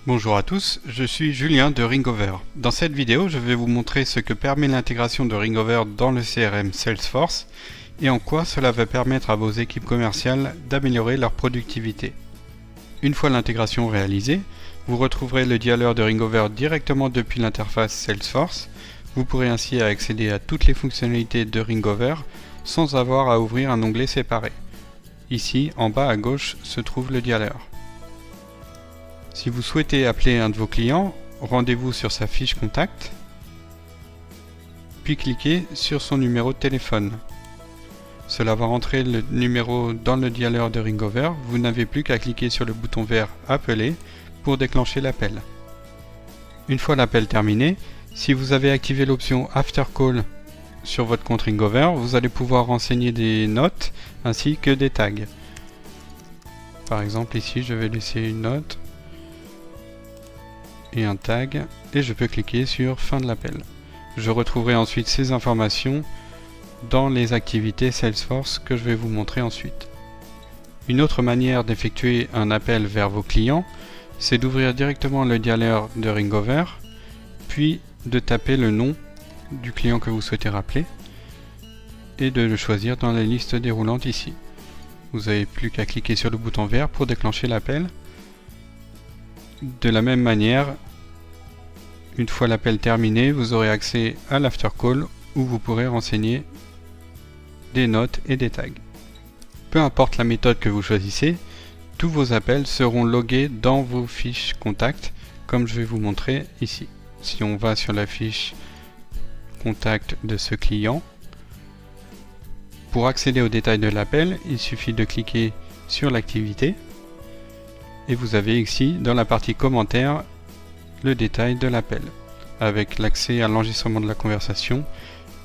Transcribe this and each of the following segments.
Bonjour à tous, je suis Julien de Ringover. Dans cette vidéo, je vais vous montrer ce que permet l'intégration de Ringover dans le CRM Salesforce et en quoi cela va permettre à vos équipes commerciales d'améliorer leur productivité. Une fois l'intégration réalisée, vous retrouverez le dialeur de Ringover directement depuis l'interface Salesforce. Vous pourrez ainsi accéder à toutes les fonctionnalités de Ringover sans avoir à ouvrir un onglet séparé. Ici, en bas à gauche, se trouve le dialeur. Si vous souhaitez appeler un de vos clients, rendez-vous sur sa fiche contact, puis cliquez sur son numéro de téléphone. Cela va rentrer le numéro dans le dialeur de Ringover. Vous n'avez plus qu'à cliquer sur le bouton vert Appeler pour déclencher l'appel. Une fois l'appel terminé, si vous avez activé l'option After Call sur votre compte Ringover, vous allez pouvoir renseigner des notes ainsi que des tags. Par exemple ici je vais laisser une note et un tag et je peux cliquer sur fin de l'appel. Je retrouverai ensuite ces informations dans les activités Salesforce que je vais vous montrer ensuite. Une autre manière d'effectuer un appel vers vos clients, c'est d'ouvrir directement le dialeur de Ringover, puis de taper le nom du client que vous souhaitez rappeler et de le choisir dans la liste déroulante ici. Vous n'avez plus qu'à cliquer sur le bouton vert pour déclencher l'appel. De la même manière, une fois l'appel terminé, vous aurez accès à l'after call où vous pourrez renseigner des notes et des tags. Peu importe la méthode que vous choisissez, tous vos appels seront logués dans vos fiches contact, comme je vais vous montrer ici. Si on va sur la fiche contact de ce client, pour accéder aux détails de l'appel, il suffit de cliquer sur l'activité et vous avez ici dans la partie commentaires le détail de l'appel avec l'accès à l'enregistrement de la conversation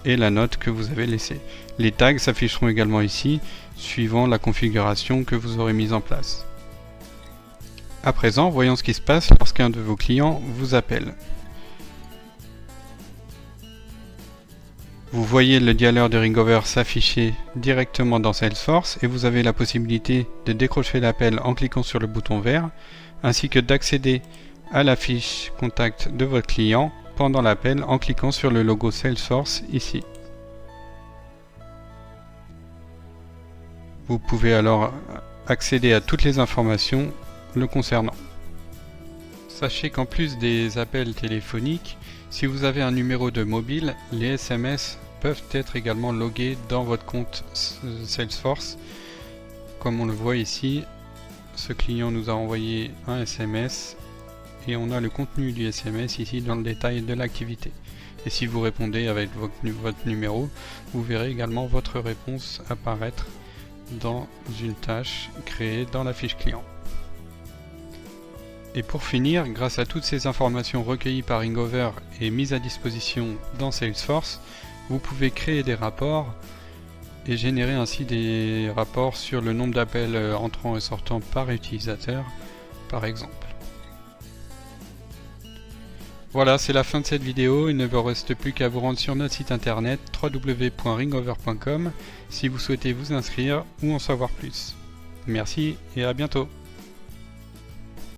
et la note que vous avez laissée. Les tags s'afficheront également ici suivant la configuration que vous aurez mise en place. À présent, voyons ce qui se passe lorsqu'un de vos clients vous appelle. Vous voyez le dialeur de Ringover s'afficher directement dans Salesforce et vous avez la possibilité de décrocher l'appel en cliquant sur le bouton vert ainsi que d'accéder à la fiche contact de votre client pendant l'appel en cliquant sur le logo Salesforce ici. Vous pouvez alors accéder à toutes les informations le concernant. Sachez qu'en plus des appels téléphoniques, si vous avez un numéro de mobile, les SMS peuvent être également logués dans votre compte Salesforce. Comme on le voit ici, ce client nous a envoyé un SMS et on a le contenu du SMS ici dans le détail de l'activité. Et si vous répondez avec votre numéro, vous verrez également votre réponse apparaître dans une tâche créée dans la fiche client. Et pour finir, grâce à toutes ces informations recueillies par Ringover et mises à disposition dans Salesforce, vous pouvez créer des rapports et générer ainsi des rapports sur le nombre d'appels entrants et sortants par utilisateur, par exemple. Voilà, c'est la fin de cette vidéo. Il ne vous reste plus qu'à vous rendre sur notre site internet www.ringover.com si vous souhaitez vous inscrire ou en savoir plus. Merci et à bientôt.